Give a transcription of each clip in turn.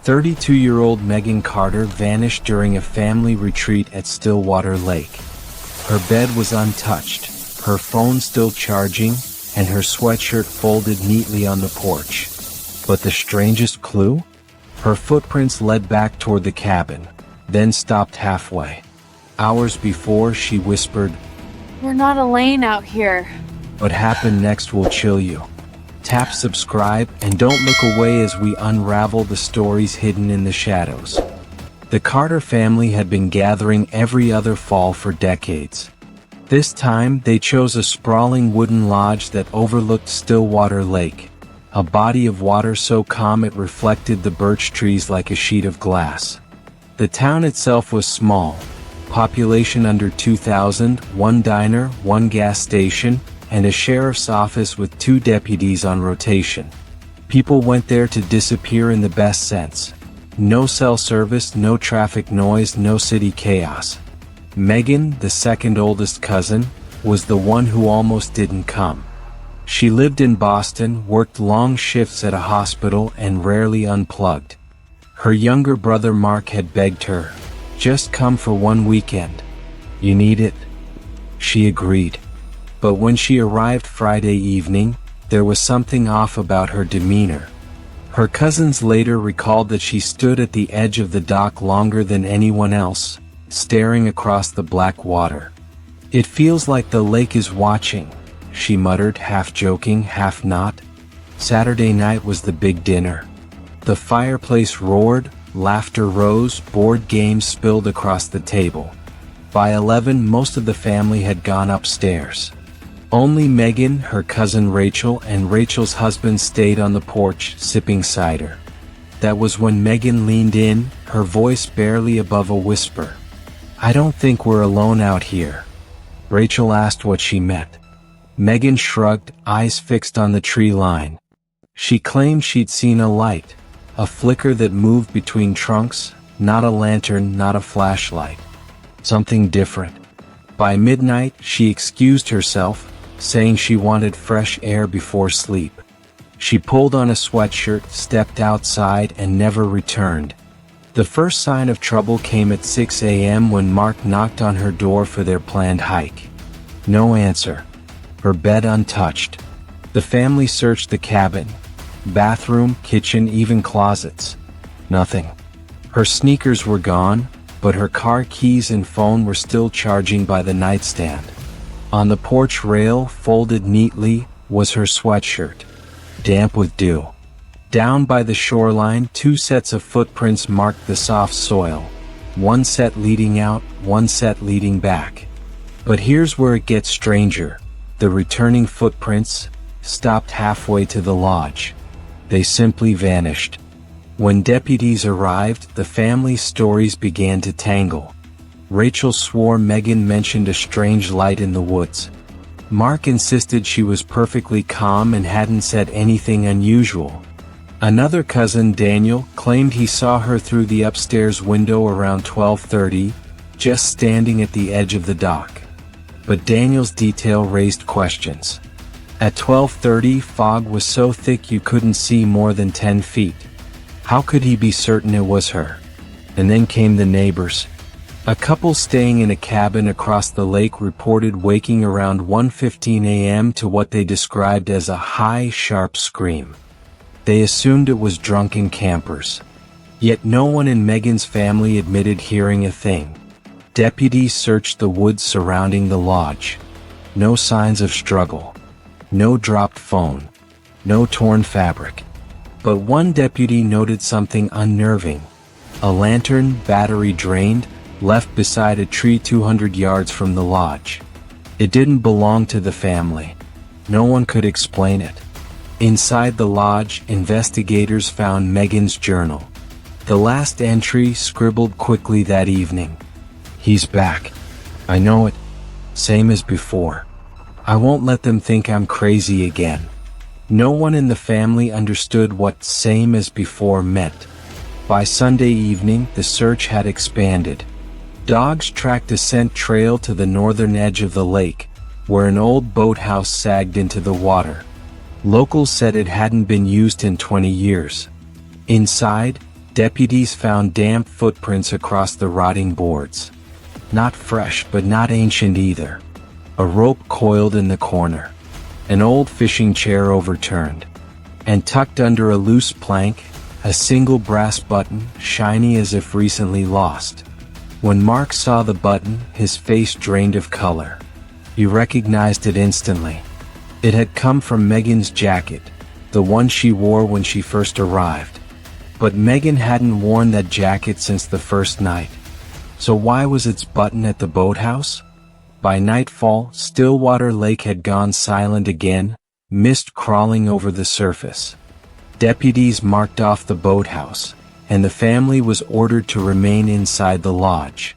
32-year-old Megan Carter vanished during a family retreat at Stillwater Lake. Her bed was untouched, her phone still charging, and her sweatshirt folded neatly on the porch. But the strangest clue? Her footprints led back toward the cabin, then stopped halfway. Hours before, she whispered, "We're not alone out here." "What happened next will chill you." Tap subscribe and don't look away as we unravel the stories hidden in the shadows. The Carter family had been gathering every other fall for decades. This time, they chose a sprawling wooden lodge that overlooked Stillwater Lake, a body of water so calm it reflected the birch trees like a sheet of glass. The town itself was small, population under 2,000, one diner, one gas station, and a sheriff's office with 2 deputies on rotation. People went there to disappear in the best sense. No cell service, no traffic noise, no city chaos. Megan, the second oldest cousin, was the one who almost didn't come. She lived in Boston, worked long shifts at a hospital, and rarely unplugged. Her younger brother Mark had begged her, "Just come for one weekend. You need it." She agreed. But when she arrived Friday evening, there was something off about her demeanor. Her cousins later recalled that she stood at the edge of the dock longer than anyone else, staring across the black water. "It feels like the lake is watching," she muttered, half joking, half not. Saturday night was the big dinner. The fireplace roared, laughter rose, board games spilled across the table. By 11, most of the family had gone upstairs. Only Megan, her cousin Rachel, and Rachel's husband stayed on the porch, sipping cider. That was when Megan leaned in, her voice barely above a whisper. "I don't think we're alone out here." Rachel asked what she meant. Megan shrugged, eyes fixed on the tree line. She claimed she'd seen a light, a flicker that moved between trunks, not a lantern, not a flashlight. Something different. By midnight, she excused herself, saying she wanted fresh air before sleep. She pulled on a sweatshirt, stepped outside, and never returned. The first sign of trouble came at 6 a.m. when Mark knocked on her door for their planned hike. No answer. Her bed untouched. The family searched the cabin, bathroom, kitchen, even closets. Nothing. Her sneakers were gone, but her car keys and phone were still charging by the nightstand. On the porch rail, folded neatly, was her sweatshirt, damp with dew. Down by the shoreline, 2 sets of footprints marked the soft soil, one set leading out, one set leading back. But here's where it gets stranger. The returning footprints stopped halfway to the lodge. They simply vanished. When deputies arrived, the family's stories began to tangle. Rachel swore Megan mentioned a strange light in the woods. Mark insisted she was perfectly calm and hadn't said anything unusual. Another cousin, Daniel, claimed he saw her through the upstairs window around 12:30, just standing at the edge of the dock. But Daniel's detail raised questions. At 12:30, fog was so thick you couldn't see more than 10 feet. How could he be certain it was her? And then came the neighbors. A couple staying in a cabin across the lake reported waking around 1:15 a.m. to what they described as a high, sharp scream. They assumed it was drunken campers. Yet no one in Megan's family admitted hearing a thing. Deputies searched the woods surrounding the lodge. No signs of struggle. No dropped phone. No torn fabric. But one deputy noted something unnerving. A lantern, battery drained, left beside a tree 200 yards from the lodge. It didn't belong to the family. No one could explain it. Inside the lodge, investigators found Megan's journal. The last entry, scribbled quickly that evening. "He's back. I know it. Same as before. I won't let them think I'm crazy again." No one in the family understood what "same as before" meant. By Sunday evening, the search had expanded. Dogs tracked a scent trail to the northern edge of the lake, where an old boathouse sagged into the water. Locals said it hadn't been used in 20 years. Inside, Deputies found damp footprints across the rotting boards. Not fresh but not ancient either. A rope coiled in the corner. An old fishing chair overturned. And tucked under a loose plank, a single brass button, shiny as if recently lost. When Mark saw the button, his face drained of color. He recognized it instantly. It had come from Megan's jacket, the one she wore when she first arrived. But Megan hadn't worn that jacket since the first night. So why was its button at the boathouse? By nightfall, Stillwater Lake had gone silent again, mist crawling over the surface. Deputies marked off the boathouse, and the family was ordered to remain inside the lodge.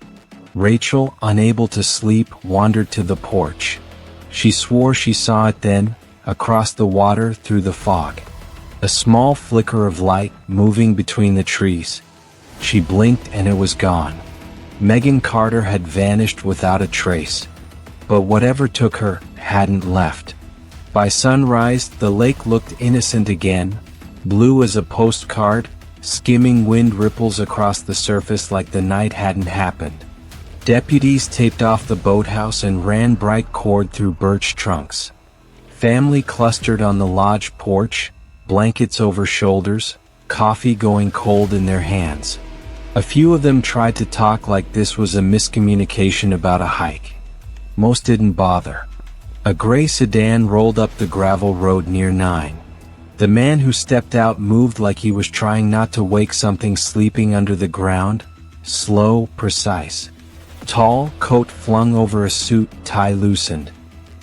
Rachel, unable to sleep, wandered to the porch. She swore she saw it then, across the water through the fog. A small flicker of light moving between the trees. She blinked and it was gone. Megan Carter had vanished without a trace. But whatever took her hadn't left. By sunrise, the lake looked innocent again, blue as a postcard, skimming wind ripples across the surface like the night hadn't happened. Deputies taped off the boathouse and ran bright cord through birch trunks. Family clustered on the lodge porch, blankets over shoulders, coffee going cold in their hands. A few of them tried to talk like this was a miscommunication about a hike. Most didn't bother. A gray sedan rolled up the gravel road near 9. The man who stepped out moved like he was trying not to wake something sleeping under the ground, slow, precise. Tall, coat flung over a suit, tie loosened.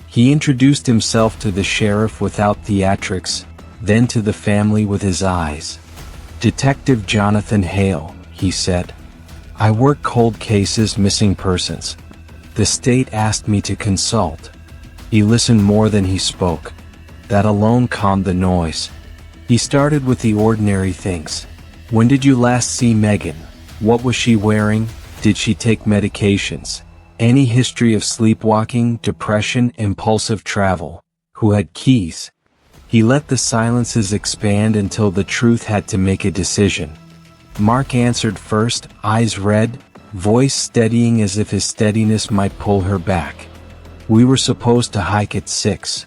He introduced himself to the sheriff without theatrics, then to the family with his eyes. "Detective Jonathan Hale," he said. "I work cold cases, missing persons. The state asked me to consult." He listened more than he spoke. That alone calmed the noise. He started with the ordinary things. "When did you last see Megan? What was she wearing? Did she take medications? Any history of sleepwalking, depression, impulsive travel? Who had keys?" He let the silences expand until the truth had to make a decision. Mark answered first, eyes red, voice steadying as if his steadiness might pull her back. "We were supposed to hike at 6.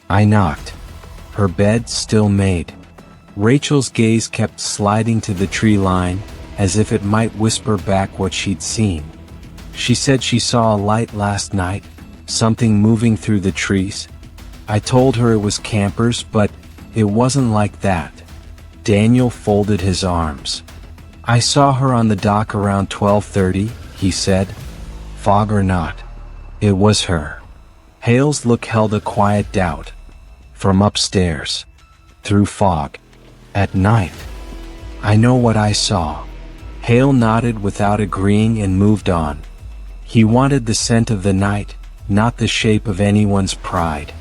I knocked. Her bed still made." Rachel's gaze kept sliding to the tree line, as if it might whisper back what she'd seen. "She said she saw a light last night, something moving through the trees. I told her it was campers, but it wasn't like that." Daniel folded his arms. "I saw her on the dock around 12:30, he said. "Fog or not, it was her." Hale's look held a quiet doubt. "From upstairs. Through fog. At night. I know what I saw." Hale nodded without agreeing and moved on. He wanted the scent of the night, not the shape of anyone's pride.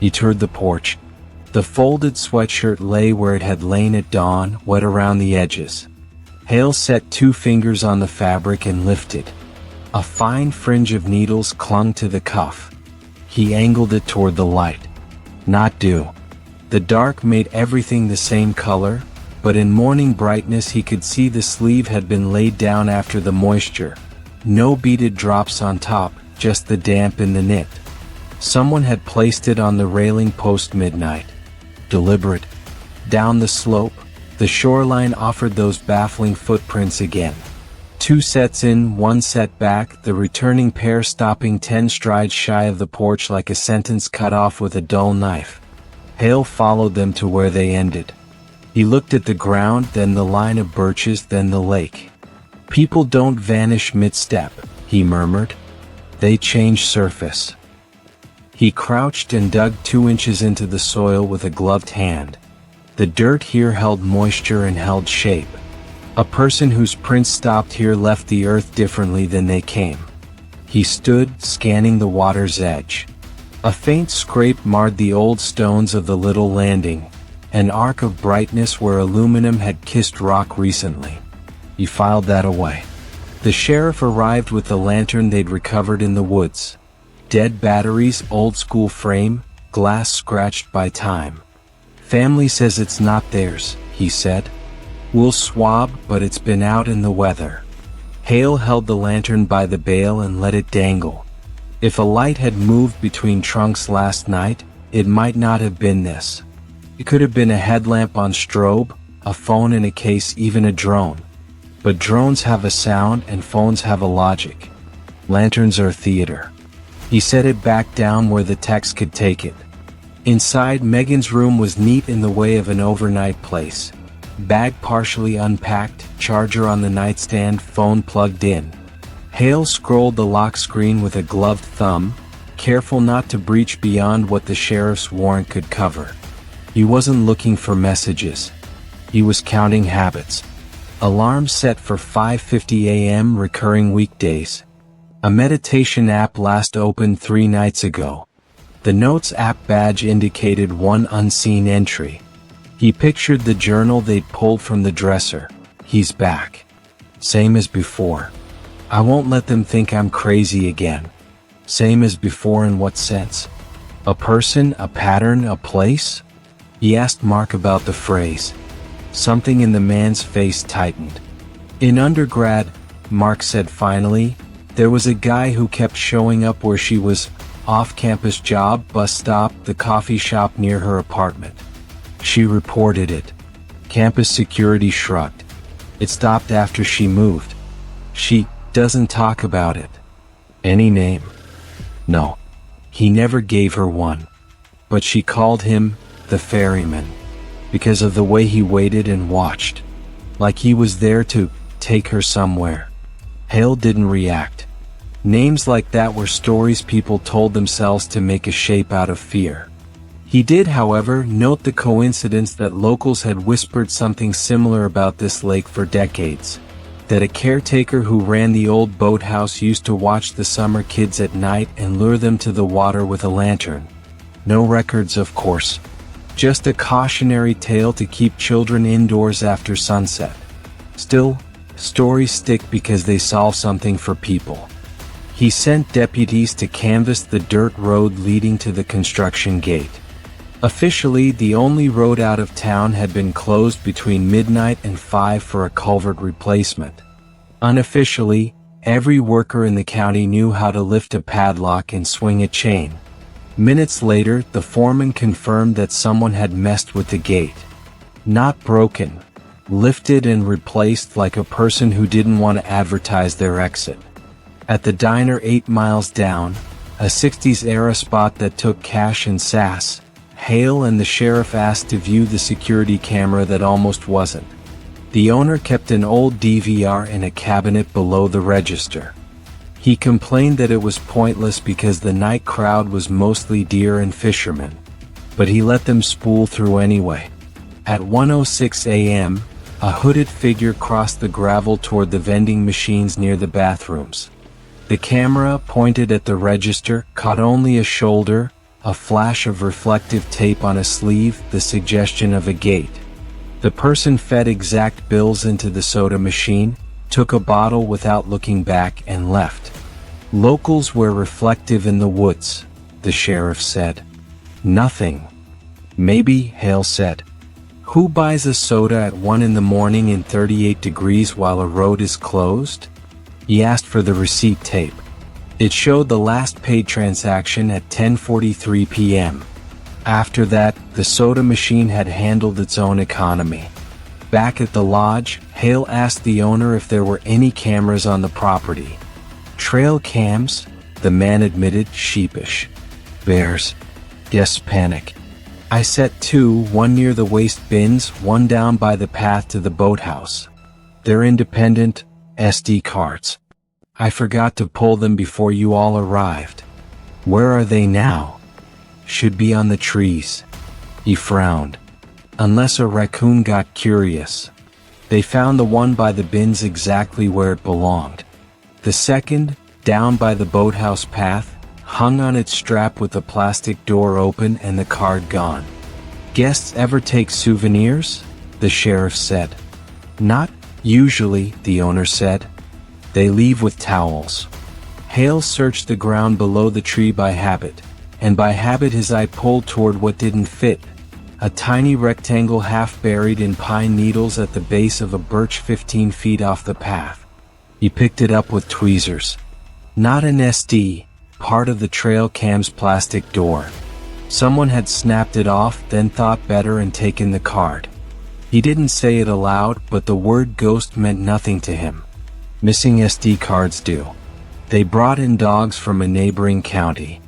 He toured the porch. The folded sweatshirt lay where it had lain at dawn, wet around the edges. Hale set 2 fingers on the fabric and lifted. A fine fringe of needles clung to the cuff. He angled it toward the light. Not dew. The dark made everything the same color, but in morning brightness he could see the sleeve had been laid down after the moisture. No beaded drops on top, just the damp in the knit. Someone had placed it on the railing post-midnight. Deliberate. Down the slope, the shoreline offered those baffling footprints again. 2 sets in, 1 set back, the returning pair stopping 10 strides shy of the porch like a sentence cut off with a dull knife. Hale followed them to where they ended. He looked at the ground, then the line of birches, then the lake. "People don't vanish mid-step," he murmured. "They change surface." He crouched and dug 2 inches into the soil with a gloved hand. The dirt here held moisture and held shape. A person whose prints stopped here left the earth differently than they came. He stood, scanning the water's edge. A faint scrape marred the old stones of the little landing, an arc of brightness where aluminum had kissed rock recently. He filed that away. The sheriff arrived with the lantern they'd recovered in the woods. Dead batteries, old-school frame, glass scratched by time. "Family says it's not theirs," he said. We'll swab, but it's been out in the weather. Hale held the lantern by the bale and let it dangle. If a light had moved between trunks last night, it might not have been this. It could have been a headlamp on strobe, a phone in a case, even a drone. But drones have a sound and phones have a logic. Lanterns are theater. He set it back down where the text could take it. Inside, Megan's room was neat in the way of an overnight place. Bag partially unpacked, charger on the nightstand, phone plugged in. Hale scrolled the lock screen with a gloved thumb, careful not to breach beyond what the sheriff's warrant could cover. He wasn't looking for messages. He was counting habits. Alarm set for 5:50 a.m. recurring weekdays. A meditation app last opened 3 nights ago. The Notes app badge indicated one unseen entry. He pictured the journal they'd pulled from the dresser. He's back. Same as before. I won't let them think I'm crazy again. Same as before in what sense? A person, a pattern, a place? He asked Mark about the phrase. Something in the man's face tightened. In undergrad, Mark said finally, there was a guy who kept showing up where she was, off-campus job, bus stop, the coffee shop near her apartment. She reported it. Campus security shrugged. It stopped after she moved. She doesn't talk about it. Any name? No. He never gave her one. But she called him the ferryman, because of the way he waited and watched. Like he was there to take her somewhere. Hale didn't react. Names like that were stories people told themselves to make a shape out of fear. He did, however, note the coincidence that locals had whispered something similar about this lake for decades. That a caretaker who ran the old boathouse used to watch the summer kids at night and lure them to the water with a lantern. No records, of course. Just a cautionary tale to keep children indoors after sunset. Still, stories stick because they solve something for people. He sent deputies to canvass the dirt road leading to the construction gate. Officially, the only road out of town had been closed between midnight and 5 for a culvert replacement. Unofficially, every worker in the county knew how to lift a padlock and swing a chain. Minutes later, the foreman confirmed that someone had messed with the gate. Not broken. Lifted and replaced, like a person who didn't want to advertise their exit. At the diner 8 miles down, a 60s-era spot that took cash and sass, Hale and the sheriff asked to view the security camera that almost wasn't. The owner kept an old DVR in a cabinet below the register. He complained that it was pointless because the night crowd was mostly deer and fishermen. But he let them spool through anyway. At 1:06 a.m., a hooded figure crossed the gravel toward the vending machines near the bathrooms. The camera, pointed at the register, caught only a shoulder, a flash of reflective tape on a sleeve, the suggestion of a gate. The person fed exact bills into the soda machine, took a bottle without looking back, and left. Locals were reflective in the woods, the sheriff said. Nothing. Maybe, Hale said. Who buys a soda at 1 in the morning in 38 degrees while a road is closed? He asked for the receipt tape. It showed the last paid transaction at 10:43 p.m. After that, the soda machine had handled its own economy. Back at the lodge, Hale asked the owner if there were any cameras on the property. Trail cams, the man admitted, sheepish. Bears. Yes, panic. I set 2, one near the waste bins, one down by the path to the boathouse. They're independent, SD cards. I forgot to pull them before you all arrived. Where are they now? Should be on the trees. He frowned. Unless a raccoon got curious. They found the one by the bins exactly where it belonged. The second, down by the boathouse path, hung on its strap with the plastic door open and the card gone. Guests ever take souvenirs? The sheriff said. Not usually, the owner said. They leave with towels. Hale searched the ground below the tree by habit, and by habit his eye pulled toward what didn't fit. a tiny rectangle half buried in pine needles at the base of a birch 15 feet off the path. He picked it up with tweezers. Not an SD, part of the trail cam's plastic door. Someone had snapped it off, then thought better and taken the card. He didn't say it aloud, but the word ghost meant nothing to him. Missing SD cards do. They brought in dogs from a neighboring county.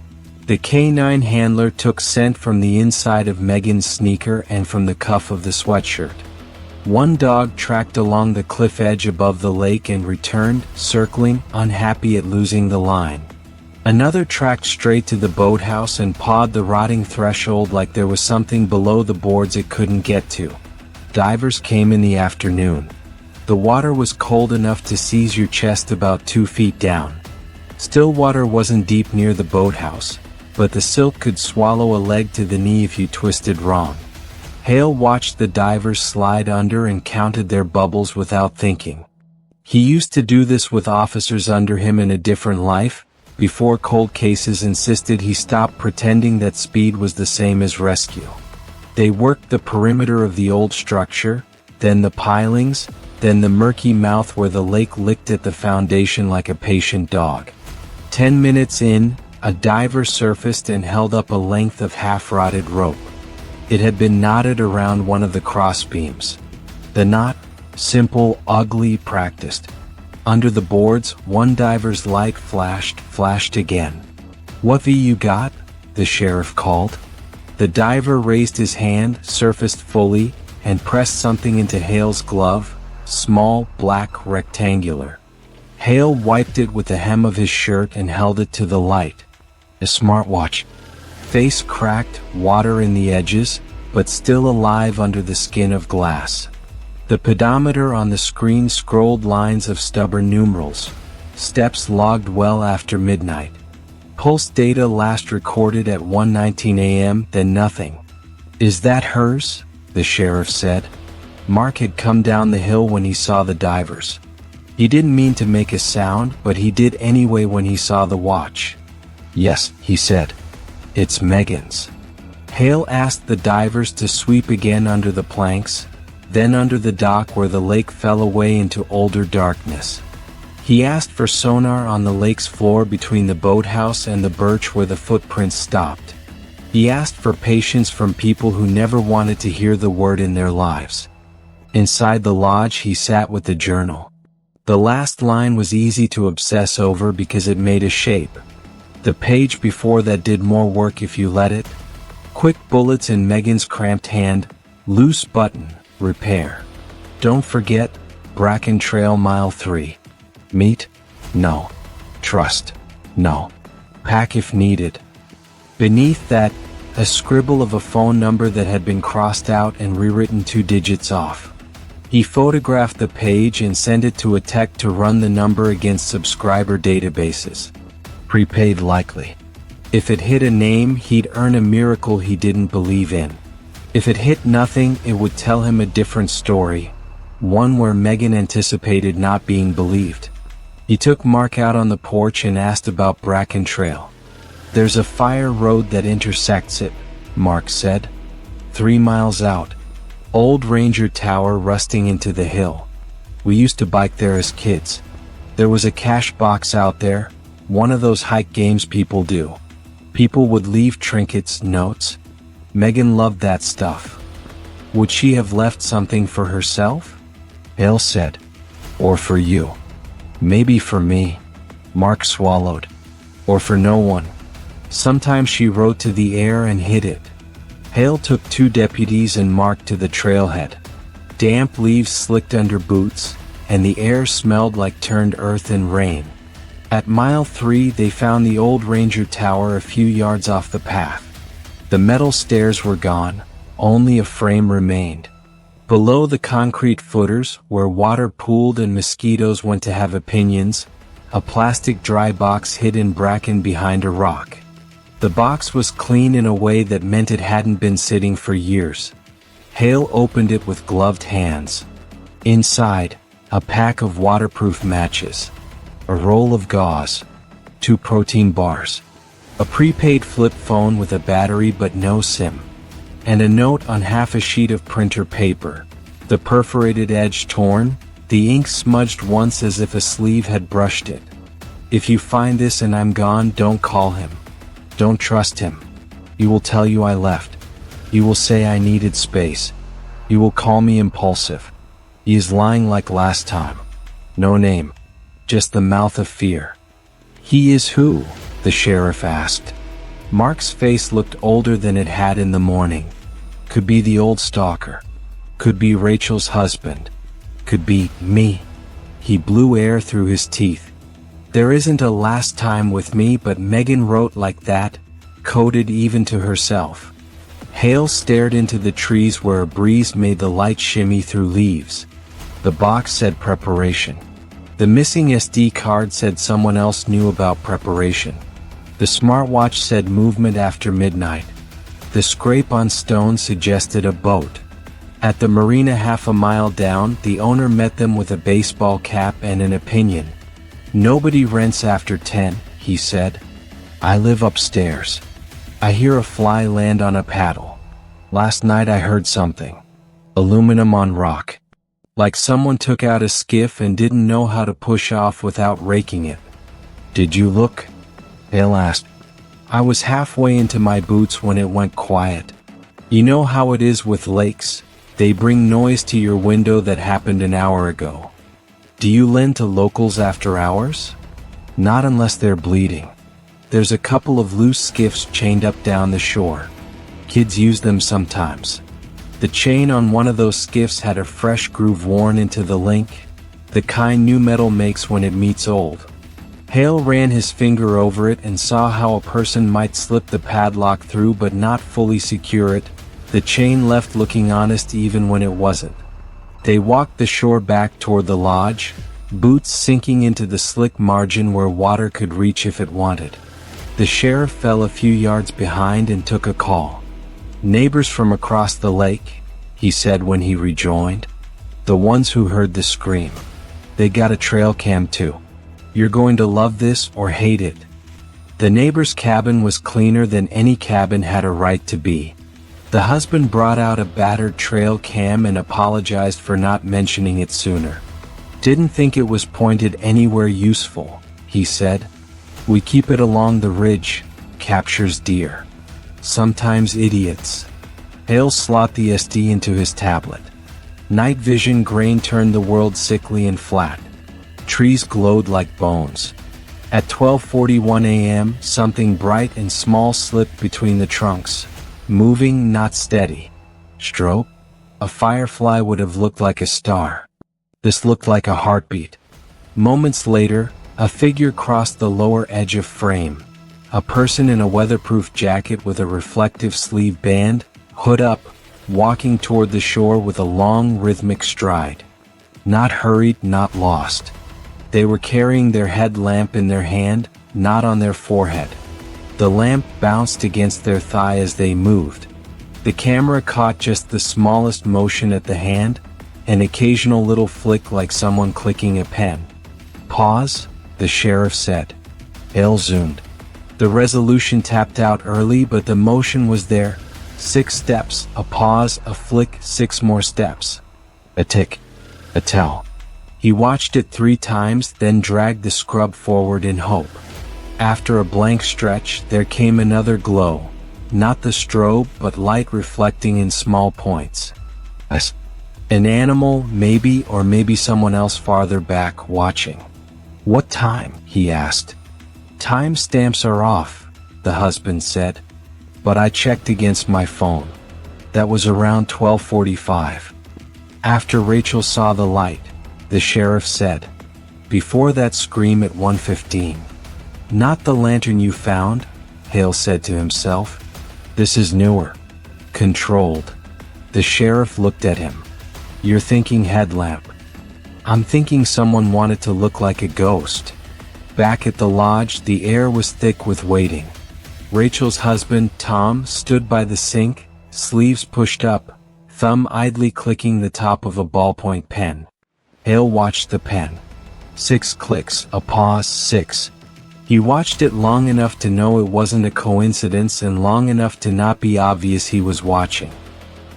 The canine handler took scent from the inside of Megan's sneaker and from the cuff of the sweatshirt. One dog tracked along the cliff edge above the lake and returned, circling, unhappy at losing the line. Another tracked straight to the boathouse and pawed the rotting threshold like there was something below the boards it couldn't get to. Divers came in the afternoon. The water was cold enough to seize your chest about 2 feet down. Stillwater wasn't deep near the boathouse, but the silt could swallow a leg to the knee if you twisted wrong. Hale watched the divers slide under and counted their bubbles without thinking. He used to do this with officers under him in a different life, before cold cases insisted he stop pretending that speed was the same as rescue. They worked the perimeter of the old structure, then the pilings, then the murky mouth where the lake licked at the foundation like a patient dog. 10 minutes in, a diver surfaced and held up a length of half-rotted rope. It had been knotted around one of the crossbeams. The knot, simple, ugly, practiced. Under the boards, one diver's light flashed again. "What V you got?" the sheriff called. The diver raised his hand, surfaced fully, and pressed something into Hale's glove, small, black, rectangular. Hale wiped it with the hem of his shirt and held it to the light. A smartwatch. Face cracked, water in the edges, but still alive under the skin of glass. The pedometer on the screen scrolled lines of stubborn numerals. Steps logged well after midnight. Pulse data last recorded at 1:19 a.m., then nothing. "Is that hers?" the sheriff said. Mark had come down the hill when he saw the divers. He didn't mean to make a sound, but he did anyway when he saw the watch. "Yes," he said. "It's Megan's." Hale asked the divers to sweep again under the planks, then under the dock where the lake fell away into older darkness. He asked for sonar on the lake's floor between the boathouse and the birch where the footprints stopped. He asked for patience from people who never wanted to hear the word in their lives. Inside the lodge he sat with the journal. The last line was easy to obsess over because it made a shape. The page before that did more work if you let it. Quick bullets in Megan's cramped hand, loose button, repair. Don't forget, Bracken Trail Mile 3. Meet? No. Trust? No. Pack if needed. Beneath that, a scribble of a phone number that had been crossed out and rewritten 2 digits off. He photographed the page and sent it to a tech to run the number against subscriber databases. Prepaid likely. If it hit a name, he'd earn a miracle he didn't believe in. If it hit nothing, it would tell him a different story, one where Megan anticipated not being believed. He took Mark out on the porch and asked about Bracken Trail. "There's a fire road that intersects it," Mark said. 3 miles out. Old Ranger Tower rusting into the hill. We used to bike there as kids. There was a cash box out there, one of those hike games people do. People would leave trinkets, notes. Megan loved that stuff. Would she have left something for herself? Hale said. Or for you. Maybe for me. Mark swallowed. Or for no one. Sometimes she wrote to the air and hid it. Hale took 2 deputies and Mark to the trailhead. Damp leaves slicked under boots, and the air smelled like turned earth and rain. At mile 3 they found the old Ranger Tower a few yards off the path. The metal stairs were gone, only a frame remained. Below the concrete footers, where water pooled and mosquitoes went to have opinions, a plastic dry box hid in bracken behind a rock. The box was clean in a way that meant it hadn't been sitting for years. Hale opened it with gloved hands. Inside, a pack of waterproof matches. A roll of gauze. 2 protein bars. A prepaid flip phone with a battery but no SIM. and a note on half a sheet of printer paper, the perforated edge torn, the ink smudged once as if a sleeve had brushed it. If you find this and I'm gone, don't call him. Don't trust him. He will tell you I left. He will say I needed space. He will call me impulsive. He is lying like last time. No name. Just the mouth of fear. He is who? The sheriff asked. Mark's face looked older than it had in the morning. Could be the old stalker. Could be Rachel's husband. Could be me. He blew air through his teeth. There isn't a last time with me, but Megan wrote like that, coded even to herself. Hale stared into the trees where a breeze made the light shimmy through leaves. The box said preparation. The missing SD card said someone else knew about preparation. The smartwatch said movement after midnight. The scrape on stone suggested a boat. At the marina half a mile down, the owner met them with a baseball cap and an opinion. Nobody rents after 10, he said. I live upstairs. I hear a fly land on a paddle. Last night I heard something. Aluminum on rock. Like someone took out a skiff and didn't know how to push off without raking it. Did you look? Hale asked. I was halfway into my boots when it went quiet. You know how it is with lakes. They bring noise to your window that happened an hour ago. Do you lend to locals after hours? Not unless they're bleeding. There's a couple of loose skiffs chained up down the shore. Kids use them sometimes. The chain on one of those skiffs had a fresh groove worn into the link, the kind new metal makes when it meets old. Hale ran his finger over it and saw how a person might slip the padlock through but not fully secure it, the chain left looking honest even when it wasn't. They walked the shore back toward the lodge, boots sinking into the slick margin where water could reach if it wanted. The sheriff fell a few yards behind and took a call. Neighbors from across the lake, he said when he rejoined. The ones who heard the scream. They got a trail cam too. You're going to love this or hate it. The neighbor's cabin was cleaner than any cabin had a right to be. The husband brought out a battered trail cam and apologized for not mentioning it sooner. Didn't think it was pointed anywhere useful, he said. We keep it along the ridge, captures deer. Sometimes idiots. Hale slot the SD into his tablet. Night vision grain turned the world sickly and flat. Trees glowed like bones. At 12:41 a.m., something bright and small slipped between the trunks. Moving, not steady. Stroke? A firefly would have looked like a star. This looked like a heartbeat. Moments later, a figure crossed the lower edge of frame. A person in a weatherproof jacket with a reflective sleeve band, hood up, walking toward the shore with a long rhythmic stride. Not hurried, not lost. They were carrying their headlamp in their hand, not on their forehead. The lamp bounced against their thigh as they moved. The camera caught just the smallest motion at the hand, an occasional little flick like someone clicking a pen. Pause, the sheriff said. Hale zoomed. The resolution tapped out early, but the motion was there. 6 steps, a pause, a flick, 6 more steps. A tick. A tell. He watched it 3 times, then dragged the scrub forward in hope. After a blank stretch, there came another glow. Not the strobe, but light reflecting in small points. An animal, maybe, or maybe someone else farther back, watching. What time? He asked. Time stamps are off, the husband said. But I checked against my phone. That was around 12:45. After Rachel saw the light, the sheriff said. Before that scream at 1:15. Not the lantern you found, Hale said to himself. This is newer. Controlled. The sheriff looked at him. You're thinking headlamp. I'm thinking someone wanted to look like a ghost. Back at the lodge, the air was thick with waiting. Rachel's husband, Tom, stood by the sink, sleeves pushed up, thumb idly clicking the top of a ballpoint pen. Hale watched the pen. 6 clicks, a pause, 6. He watched it long enough to know it wasn't a coincidence and long enough to not be obvious he was watching.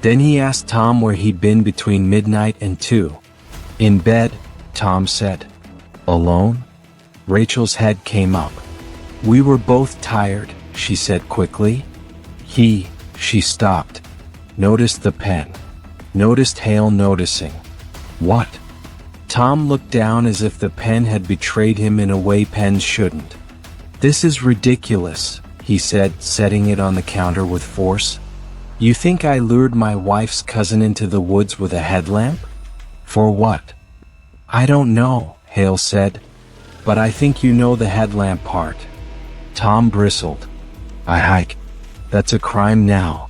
Then he asked Tom where he'd been between midnight and 2. In bed, Tom said. Alone? Rachel's head came up. We were both tired, she said quickly. She stopped. Noticed the pen. Noticed Hale noticing. What? Tom looked down as if the pen had betrayed him in a way pens shouldn't. This is ridiculous, he said, setting it on the counter with force. You think I lured my wife's cousin into the woods with a headlamp? For what? I don't know, Hale said. But I think you know the headlamp part. Tom bristled. I hike. That's a crime now.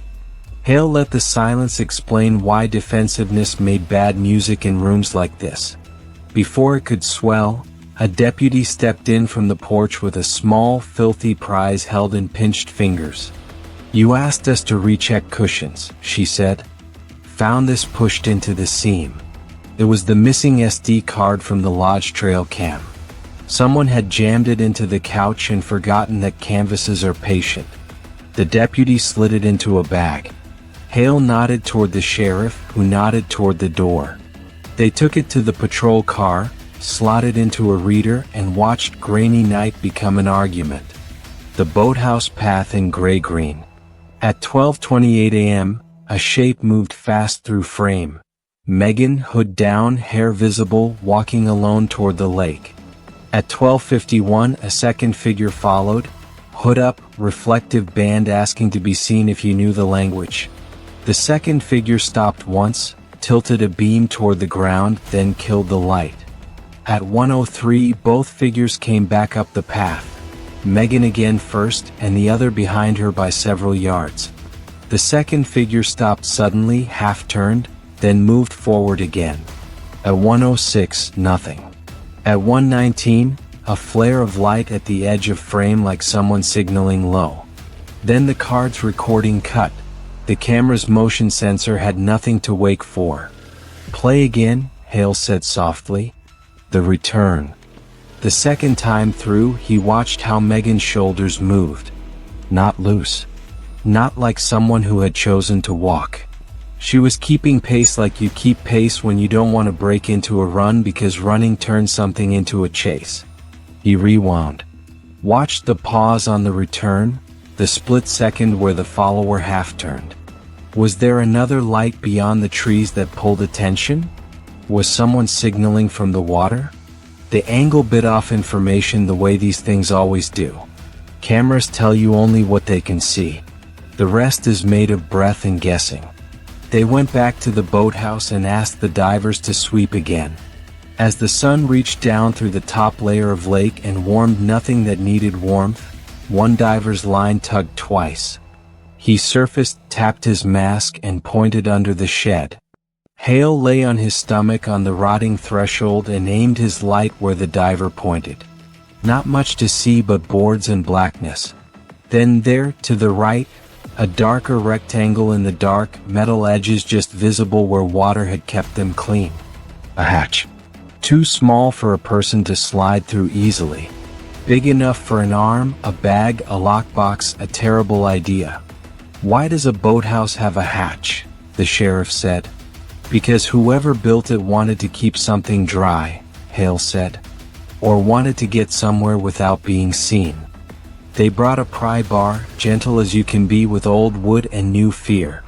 Hale let the silence explain why defensiveness made bad music in rooms like this. Before it could swell, a deputy stepped in from the porch with a small, filthy prize held in pinched fingers. You asked us to recheck cushions, she said. Found this pushed into the seam. It was the missing SD card from the lodge trail cam. Someone had jammed it into the couch and forgotten that canvases are patient. The deputy slid it into a bag. Hale nodded toward the sheriff, who nodded toward the door. They took it to the patrol car, slotted into a reader, and watched grainy night become an argument. The boathouse path in gray-green. At 12:28 a.m., a shape moved fast through frame. Megan, hood down, hair visible, walking alone toward the lake. At 12:51, a second figure followed, hood up, reflective band asking to be seen if you knew the language. The second figure stopped once, tilted a beam toward the ground, then killed the light. At 1:03, both figures came back up the path. Megan again first, and the other behind her by several yards. The second figure stopped suddenly, half-turned, then moved forward again. At 1:06, nothing. At 1:19, a flare of light at the edge of frame like someone signaling low. Then the card's recording cut. The camera's motion sensor had nothing to wake for. Play again, Hale said softly. The return. The second time through, he watched how Megan's shoulders moved. Not loose. Not like someone who had chosen to walk. She was keeping pace like you keep pace when you don't want to break into a run because running turns something into a chase. He rewound. Watched the pause on the return, the split second where the follower half-turned. Was there another light beyond the trees that pulled attention? Was someone signaling from the water? The angle bit off information the way these things always do. Cameras tell you only what they can see. The rest is made of breath and guessing. They went back to the boathouse and asked the divers to sweep again. As the sun reached down through the top layer of lake and warmed nothing that needed warmth, one diver's line tugged twice. He surfaced, tapped his mask, and pointed under the shed. Hale lay on his stomach on the rotting threshold and aimed his light where the diver pointed. Not much to see but boards and blackness. Then there, to the right, a darker rectangle in the dark, metal edges just visible where water had kept them clean. A hatch. Too small for a person to slide through easily. Big enough for an arm, a bag, a lockbox, a terrible idea. Why does a boathouse have a hatch? The sheriff said. Because whoever built it wanted to keep something dry, Hale said. Or wanted to get somewhere without being seen. They brought a pry bar, gentle as you can be with old wood and new fear.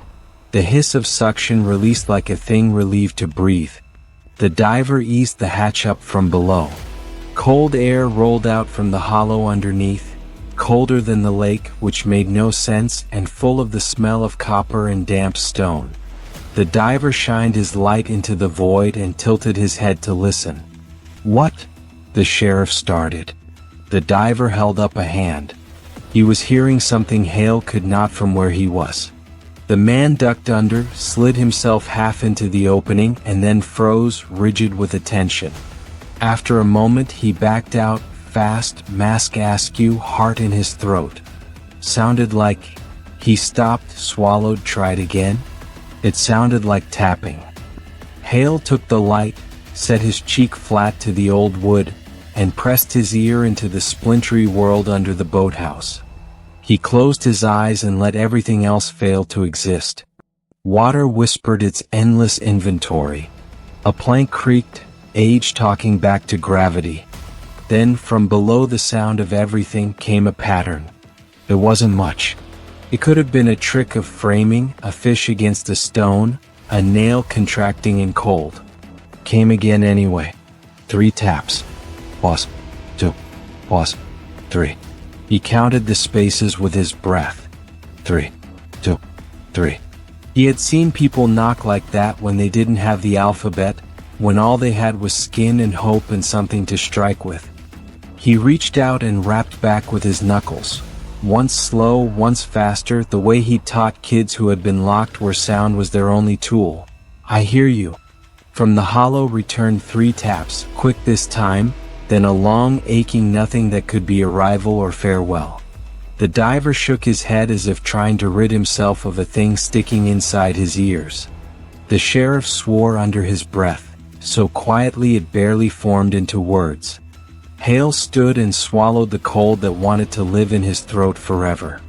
The hiss of suction released like a thing relieved to breathe. The diver eased the hatch up from below. Cold air rolled out from the hollow underneath, colder than the lake, which made no sense, and full of the smell of copper and damp stone. The diver shined his light into the void and tilted his head to listen. What? The sheriff started. The diver held up a hand. He was hearing something Hale could not from where he was. The man ducked under, slid himself half into the opening, and then froze, rigid with attention. After a moment he backed out, fast, mask askew, heart in his throat. Sounded like... He stopped, swallowed, tried again. It sounded like tapping. Hale took the light, set his cheek flat to the old wood, and pressed his ear into the splintery world under the boathouse. He closed his eyes and let everything else fail to exist. Water whispered its endless inventory. A plank creaked, age talking back to gravity. Then, from below the sound of everything came a pattern. It wasn't much. It could have been a trick of framing, a fish against a stone, a nail contracting in cold. Came again anyway. 3 taps. Pause. 2. Pause. 3. He counted the spaces with his breath. 3. 2. 3. He had seen people knock like that when they didn't have the alphabet, when all they had was skin and hope and something to strike with. He reached out and rapped back with his knuckles. Once slow, once faster, the way he taught kids who had been locked where sound was their only tool. I hear you. From the hollow returned 3 taps, quick this time, then a long, aching nothing that could be arrival or farewell. The diver shook his head as if trying to rid himself of a thing sticking inside his ears. The sheriff swore under his breath, so quietly it barely formed into words. Hale stood and swallowed the cold that wanted to live in his throat forever.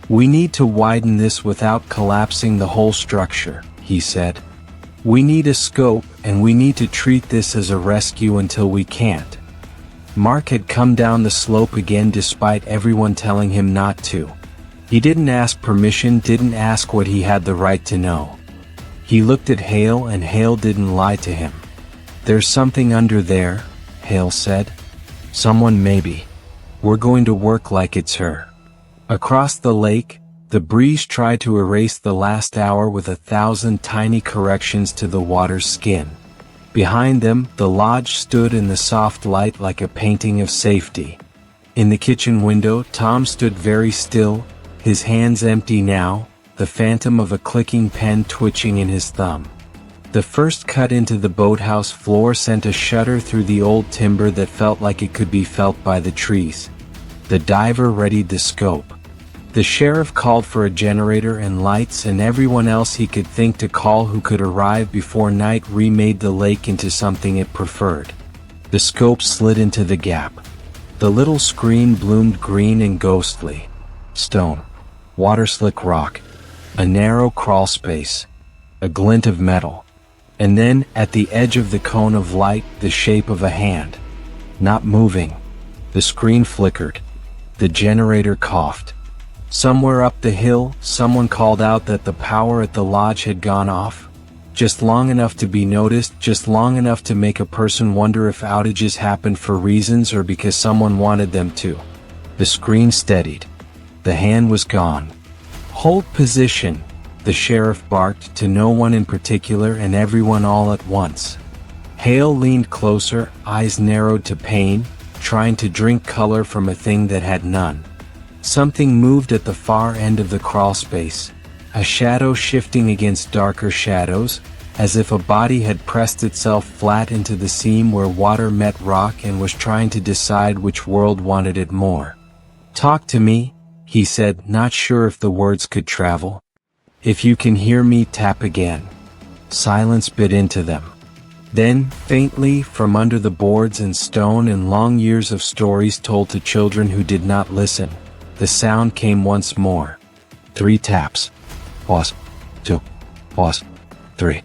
We need to widen this without collapsing the whole structure, he said. We need a scope, and we need to treat this as a rescue until we can't. Mark had come down the slope again despite everyone telling him not to. He didn't ask permission, didn't ask what he had the right to know. He looked at Hale and Hale didn't lie to him. There's something under there, Hale said. Someone maybe. We're going to work like it's her. Across the lake, the breeze tried to erase the last hour with 1,000 tiny corrections to the water's skin. Behind them, the lodge stood in the soft light like a painting of safety. In the kitchen window, Tom stood very still, his hands empty now, the phantom of a clicking pen twitching in his thumb. The first cut into the boathouse floor sent a shudder through the old timber that felt like it could be felt by the trees. The diver readied the scope. The sheriff called for a generator and lights, and everyone else he could think to call who could arrive before night remade the lake into something it preferred. The scope slid into the gap. The little screen bloomed green and ghostly. Stone. Water-slick rock. A narrow crawl space. A glint of metal. And then, at the edge of the cone of light, the shape of a hand. Not moving. The screen flickered. The generator coughed. Somewhere up the hill, someone called out that the power at the lodge had gone off. Just long enough to be noticed, just long enough to make a person wonder if outages happened for reasons or because someone wanted them to. The screen steadied. The hand was gone. Hold position, the sheriff barked to no one in particular and everyone all at once. Hale leaned closer, eyes narrowed to pain, trying to drink color from a thing that had none. Something moved at the far end of the crawl space, a shadow shifting against darker shadows, as if a body had pressed itself flat into the seam where water met rock and was trying to decide which world wanted it more. Talk to me, he said, not sure if the words could travel. If you can hear me, tap again. Silence bit into them. Then, faintly, from under the boards and stone and long years of stories told to children who did not listen, the sound came once more. 3 taps. Pause. 2. Pause. 3.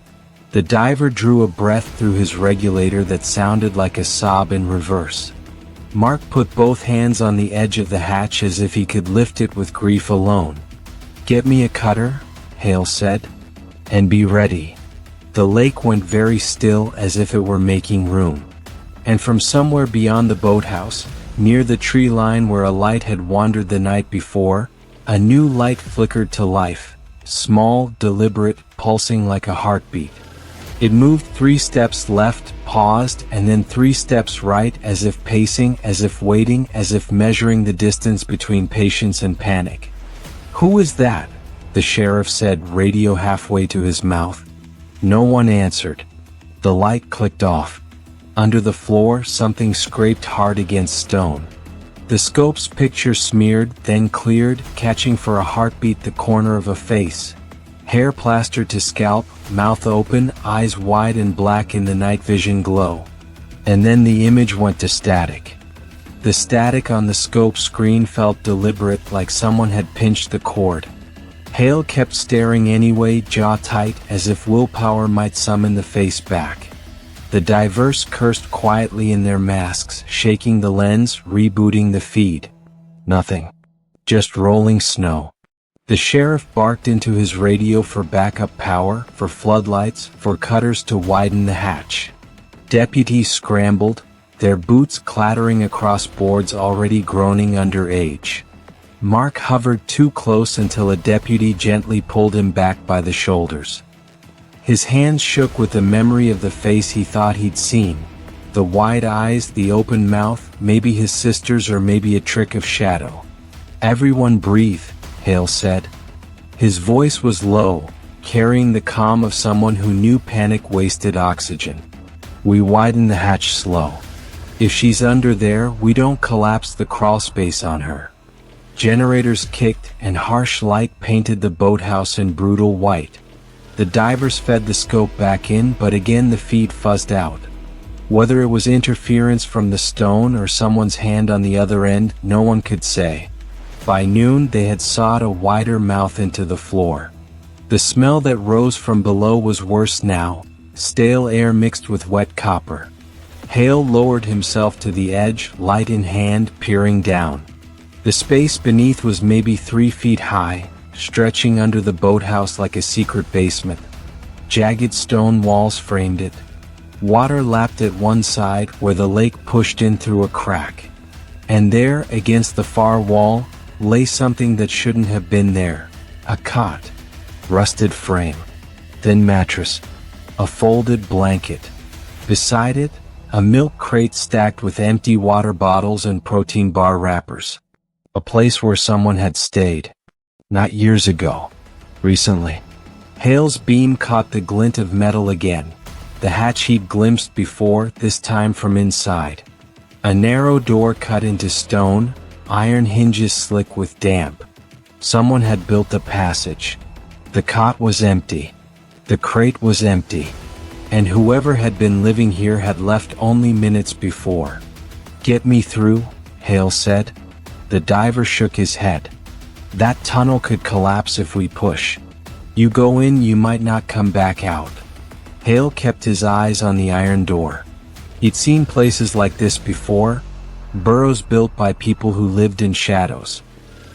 The diver drew a breath through his regulator that sounded like a sob in reverse. Mark put both hands on the edge of the hatch as if he could lift it with grief alone. Get me a cutter, Hale said. And be ready. The lake went very still as if it were making room. And from somewhere beyond the boathouse, near the tree line where a light had wandered the night before, a new light flickered to life, small, deliberate, pulsing like a heartbeat. It moved 3 steps left, paused, and then 3 steps right, as if pacing, as if waiting, as if measuring the distance between patience and panic. Who is that? The sheriff said, radio halfway to his mouth. No one answered. The light clicked off. Under the floor, something scraped hard against stone. The scope's picture smeared, then cleared, catching for a heartbeat the corner of a face. Hair plastered to scalp, mouth open, eyes wide and black in the night vision glow. And then the image went to static. The static on the scope screen felt deliberate, like someone had pinched the cord. Hale kept staring anyway, jaw tight, as if willpower might summon the face back. The divers cursed quietly in their masks, shaking the lens, rebooting the feed. Nothing. Just rolling snow. The sheriff barked into his radio for backup power, for floodlights, for cutters to widen the hatch. Deputies scrambled, their boots clattering across boards already groaning under age. Mark hovered too close until a deputy gently pulled him back by the shoulders. His hands shook with the memory of the face he thought he'd seen. The wide eyes, the open mouth, maybe his sister's or maybe a trick of shadow. "Everyone breathe," Hale said. His voice was low, carrying the calm of someone who knew panic wasted oxygen. "We widen the hatch slow. If she's under there, we don't collapse the crawl space on her." Generators kicked, and harsh light painted the boathouse in brutal white. The divers fed the scope back in, but again the feed fuzzed out. Whether it was interference from the stone or someone's hand on the other end, no one could say. By noon they had sawed a wider mouth into the floor. The smell that rose from below was worse now, stale air mixed with wet copper. Hale lowered himself to the edge, light in hand, peering down. The space beneath was maybe 3 feet high, stretching under the boathouse like a secret basement. Jagged stone walls framed it. Water lapped at one side where the lake pushed in through a crack. And there, against the far wall, lay something that shouldn't have been there. A cot. Rusted frame. Thin mattress. A folded blanket. Beside it, a milk crate stacked with empty water bottles and protein bar wrappers. A place where someone had stayed. Not years ago. Recently. Hale's beam caught the glint of metal again. The hatch he'd glimpsed before, this time from inside. A narrow door cut into stone, iron hinges slick with damp. Someone had built a passage. The cot was empty. The crate was empty. And whoever had been living here had left only minutes before. "Get me through," Hale said. The diver shook his head. "That tunnel could collapse if we push. You go in, you might not come back out." Hale kept his eyes on the iron door. He'd seen places like this before, burrows built by people who lived in shadows.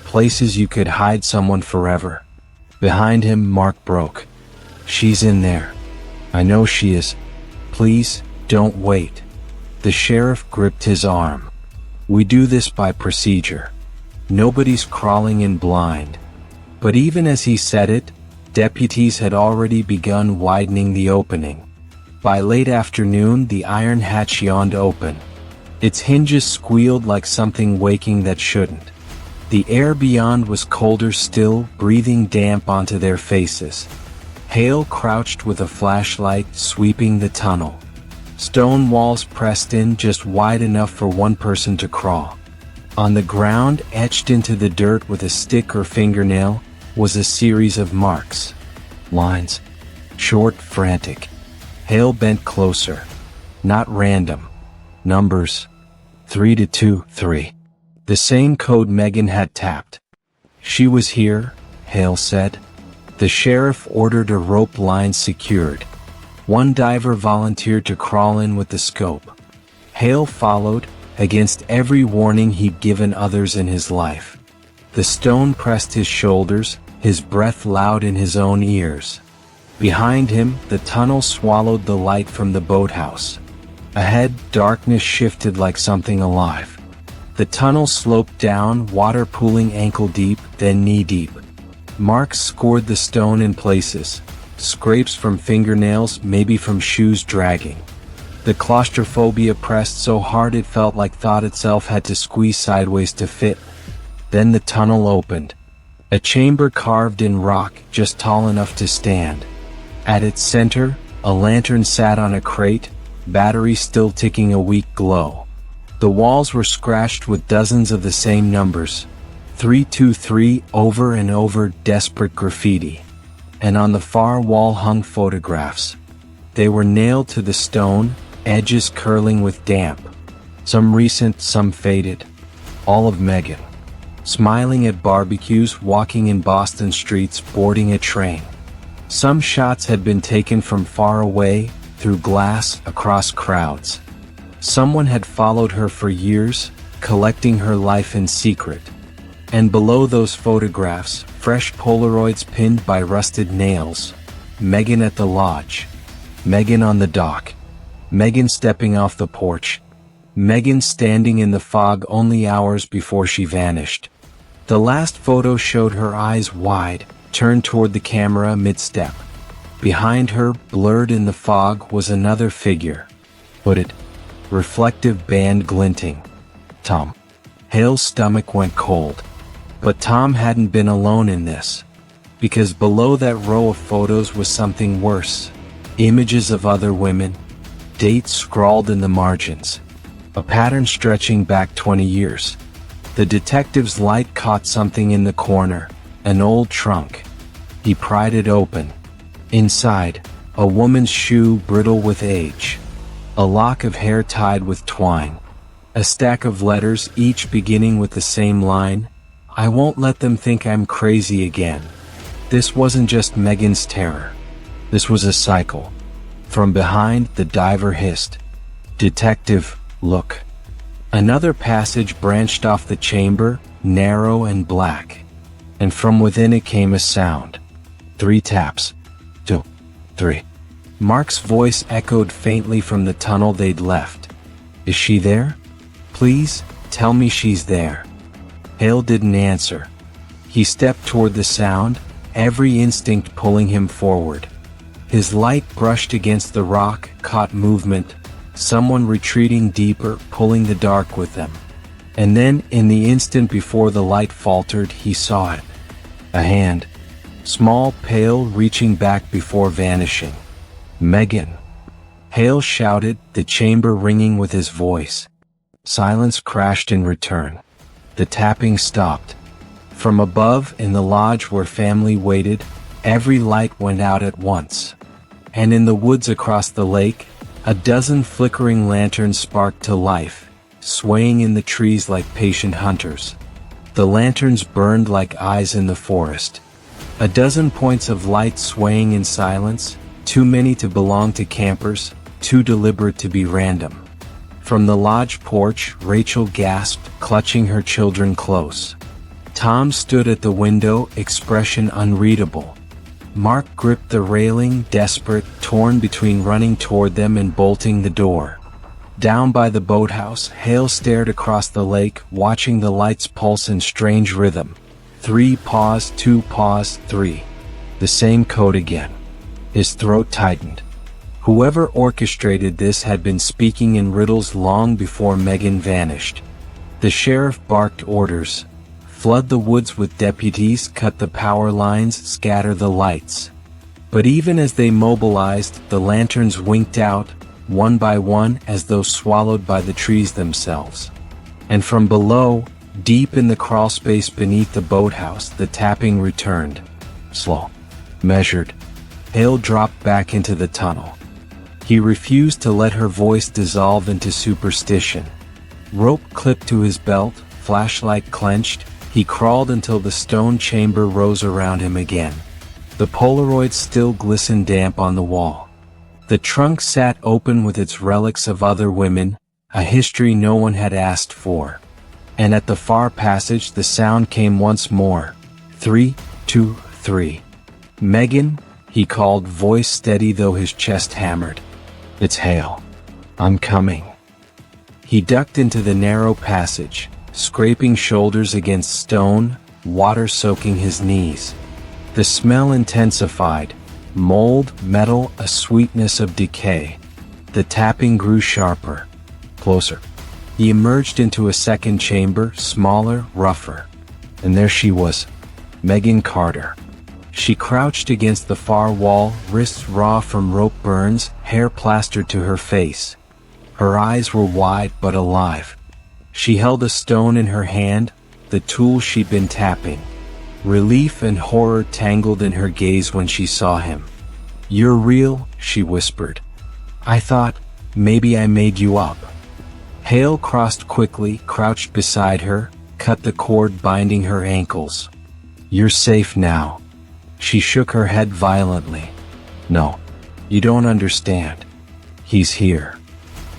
Places you could hide someone forever. Behind him, Mark broke. "She's in there. I know she is. Please, don't wait." The sheriff gripped his arm. "We do this by procedure. Nobody's crawling in blind." But even as he said it, deputies had already begun widening the opening. By late afternoon, the iron hatch yawned open. Its hinges squealed like something waking that shouldn't. The air beyond was colder still, breathing damp onto their faces. Hale crouched with a flashlight, sweeping the tunnel. Stone walls pressed in just wide enough for one person to crawl. On the ground, etched into the dirt with a stick or fingernail, was a series of marks. Lines. Short, frantic. Hale bent closer. Not random. Numbers. 3 to 2, 3. The same code Megan had tapped. "She was here," Hale said. The sheriff ordered a rope line secured. One diver volunteered to crawl in with the scope. Hale followed, against every warning he'd given others in his life. The stone pressed his shoulders, his breath loud in his own ears. Behind him, the tunnel swallowed the light from the boathouse. Ahead, darkness shifted like something alive. The tunnel sloped down, water pooling ankle deep, then knee deep. Marks scored the stone in places. Scrapes from fingernails, maybe from shoes dragging. The claustrophobia pressed so hard it felt like thought itself had to squeeze sideways to fit. Then the tunnel opened. A chamber carved in rock, just tall enough to stand. At its center, a lantern sat on a crate, battery still ticking a weak glow. The walls were scratched with dozens of the same numbers. 323 over and over, desperate graffiti. And on the far wall hung photographs. They were nailed to the stone, edges curling with damp. Some recent, some faded. All of Megan. Smiling at barbecues, walking in Boston streets, boarding a train. Some shots had been taken from far away, through glass, across crowds. Someone had followed her for years, collecting her life in secret. And below those photographs, fresh Polaroids pinned by rusted nails. Megan at the lodge. Megan on the dock. Megan stepping off the porch. Megan standing in the fog only hours before she vanished. The last photo showed her eyes wide, turned toward the camera mid-step. Behind her, blurred in the fog, was another figure. Hooded. Reflective band glinting. Tom. Hale's stomach went cold. But Tom hadn't been alone in this. Because below that row of photos was something worse. Images of other women. Dates scrawled in the margins. A pattern stretching back 20 years. The detective's light caught something in the corner. An old trunk. He pried it open. Inside, a woman's shoe brittle with age. A lock of hair tied with twine. A stack of letters, each beginning with the same line. I won't let them think I'm crazy again. This wasn't just Megan's terror. This was a cycle. From behind, the diver hissed. Detective, look. Another passage branched off the chamber, narrow and black. And from within it came a sound. 3 taps. 2, 3. Mark's voice echoed faintly from the tunnel they'd left. Is she there? Please, tell me she's there. Hale didn't answer. He stepped toward the sound, every instinct pulling him forward. His light brushed against the rock, caught movement, someone retreating deeper, pulling the dark with them. And then, in the instant before the light faltered, he saw it. A hand. Small, pale, reaching back before vanishing. Megan. Hale shouted, the chamber ringing with his voice. Silence crashed in return. The tapping stopped. From above, in the lodge where family waited, every light went out at once. And in the woods across the lake, a dozen flickering lanterns sparked to life, swaying in the trees like patient hunters. The lanterns burned like eyes in the forest. A dozen points of light swaying in silence, too many to belong to campers, too deliberate to be random. From the lodge porch, Rachel gasped, clutching her children close. Tom stood at the window, expression unreadable. Mark gripped the railing, desperate, torn between running toward them and bolting the door. Down by the boathouse, Hale stared across the lake, watching the lights pulse in strange rhythm. 3 pause, 2 pause, 3. The same code again. His throat tightened. Whoever orchestrated this had been speaking in riddles long before Megan vanished. The sheriff barked orders. Flood the woods with deputies, cut the power lines, scatter the lights. But even as they mobilized, the lanterns winked out, one by one, as though swallowed by the trees themselves. And from below, deep in the crawlspace beneath the boathouse, the tapping returned. Slow. Measured. Hale dropped back into the tunnel. He refused to let her voice dissolve into superstition. Rope clipped to his belt, flashlight clenched, he crawled until the stone chamber rose around him again. The Polaroids still glistened damp on the wall. The trunk sat open with its relics of other women, a history no one had asked for. And at the far passage the sound came once more. 3, 2, 3. Megan, he called, voice steady though his chest hammered. It's Hale. I'm coming. He ducked into the narrow passage, scraping shoulders against stone, water soaking his knees. The smell intensified. Mold, metal, a sweetness of decay. The tapping grew sharper. Closer. He emerged into a second chamber, smaller, rougher. And there she was. Megan Carter. She crouched against the far wall, wrists raw from rope burns, hair plastered to her face. Her eyes were wide but alive. She held a stone in her hand, the tool she'd been tapping. Relief and horror tangled in her gaze when she saw him. You're real, she whispered. I thought maybe I made you up. Hale crossed quickly, crouched beside her, cut the cord binding her ankles. You're safe now. She shook her head violently. No, you don't understand. He's here.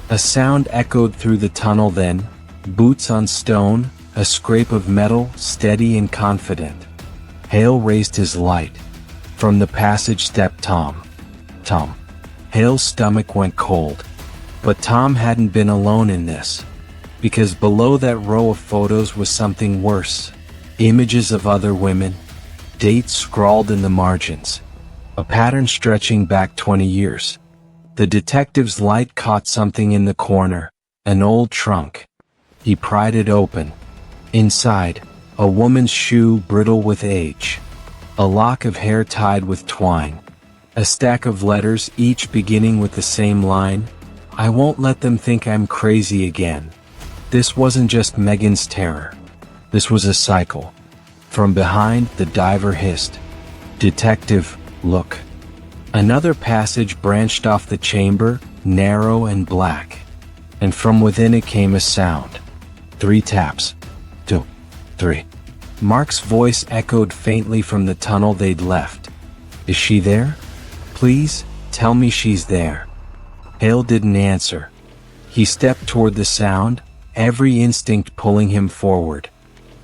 A sound echoed through the tunnel then, boots on stone, a scrape of metal, steady and confident. Hale raised his light. From the passage stepped Tom. Tom. Hale's stomach went cold. But Tom hadn't been alone in this. Because below that row of photos was something worse. Images of other women. Dates scrawled in the margins. A pattern stretching back 20 years. The detective's light caught something in the corner. An old trunk. He pried it open. Inside, a woman's shoe brittle with age. A lock of hair tied with twine. A stack of letters, each beginning with the same line. I won't let them think I'm crazy again. This wasn't just Megan's terror. This was a cycle. From behind, the diver hissed. Detective, look. Another passage branched off the chamber, narrow and black. And from within it came a sound. 3 taps. 2, 3. Mark's voice echoed faintly from the tunnel they'd left. Is she there? Please, tell me she's there. Hale didn't answer. He stepped toward the sound, every instinct pulling him forward.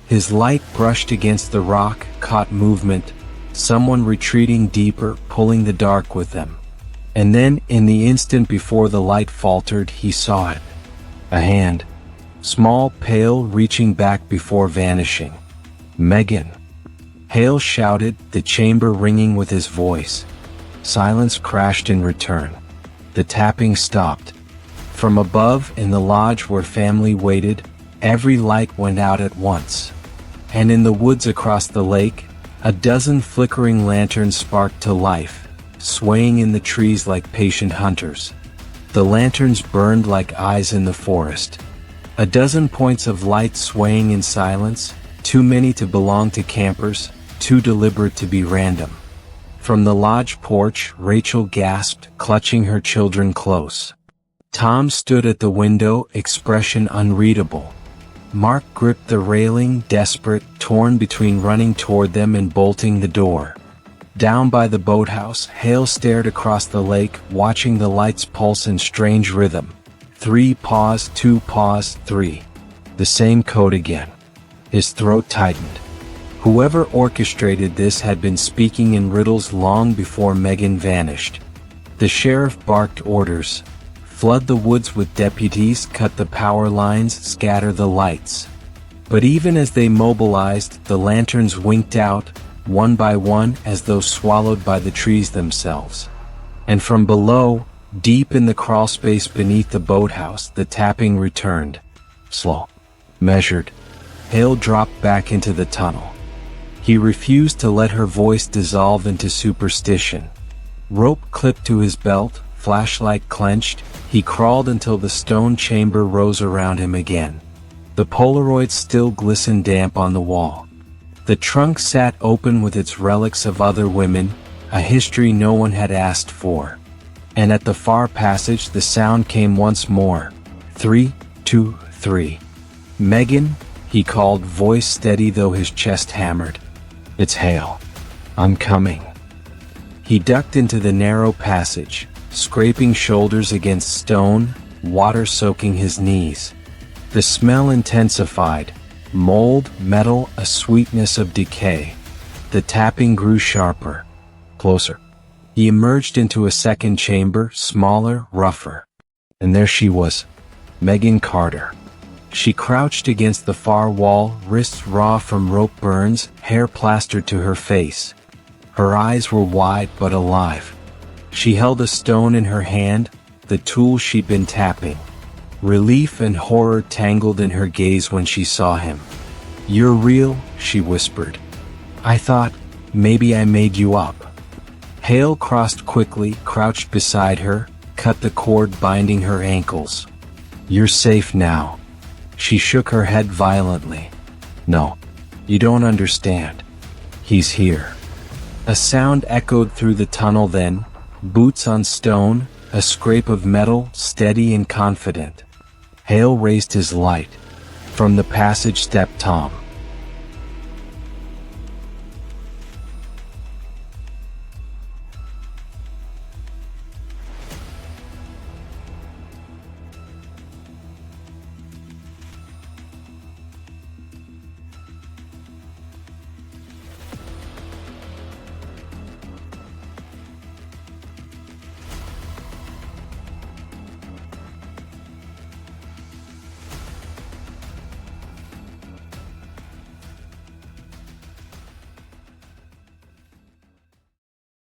His light brushed against the rock, caught movement, someone retreating deeper, pulling the dark with them. And then, in the instant before the light faltered, he saw it. A hand. Small, pale, reaching back before vanishing. Megan. Hale shouted, the chamber ringing with his voice. Silence crashed in return. The tapping stopped. From above, in the lodge where family waited, every light went out at once. And in the woods across the lake, a dozen flickering lanterns sparked to life, swaying in the trees like patient hunters. The lanterns burned like eyes in the forest. A dozen points of light swaying in silence, too many to belong to campers, too deliberate to be random. From the lodge porch, Rachel gasped, clutching her children close. Tom stood at the window, expression unreadable. Mark gripped the railing, desperate, torn between running toward them and bolting the door. Down by the boathouse, Hale stared across the lake, watching the lights pulse in strange rhythm. 3 pause, 2 pause, 3. The same code again. His throat tightened. Whoever orchestrated this had been speaking in riddles long before Megan vanished. The sheriff barked orders. Flood the woods with deputies, cut the power lines, scatter the lights. But even as they mobilized, the lanterns winked out, one by one, as though swallowed by the trees themselves. And from below, deep in the crawlspace beneath the boathouse, the tapping returned. Slow. Measured. Hale dropped back into the tunnel. He refused to let her voice dissolve into superstition. Rope clipped to his belt, flashlight clenched, he crawled until the stone chamber rose around him again. The Polaroids still glistened damp on the wall. The trunk sat open with its relics of other women, a history no one had asked for. And at the far passage the sound came once more. 3, 2, 3. Megan, he called, voice steady though his chest hammered. It's Hale. I'm coming. He ducked into the narrow passage, scraping shoulders against stone, water soaking his knees. The smell intensified. Mold, metal, a sweetness of decay. The tapping grew sharper. Closer. He emerged into a second chamber, smaller, rougher. And there she was. Megan Carter. She crouched against the far wall, wrists raw from rope burns, hair plastered to her face. Her eyes were wide but alive. She held a stone in her hand, the tool she'd been tapping. Relief and horror tangled in her gaze when she saw him. You're real, she whispered. I thought, maybe I made you up. Hale crossed quickly, crouched beside her, cut the cord binding her ankles. You're safe now. She shook her head violently. No, you don't understand. He's here. A sound echoed through the tunnel then, boots on stone, A scrape of metal, steady and confident. Hale raised his light. From the passage stepped Tom.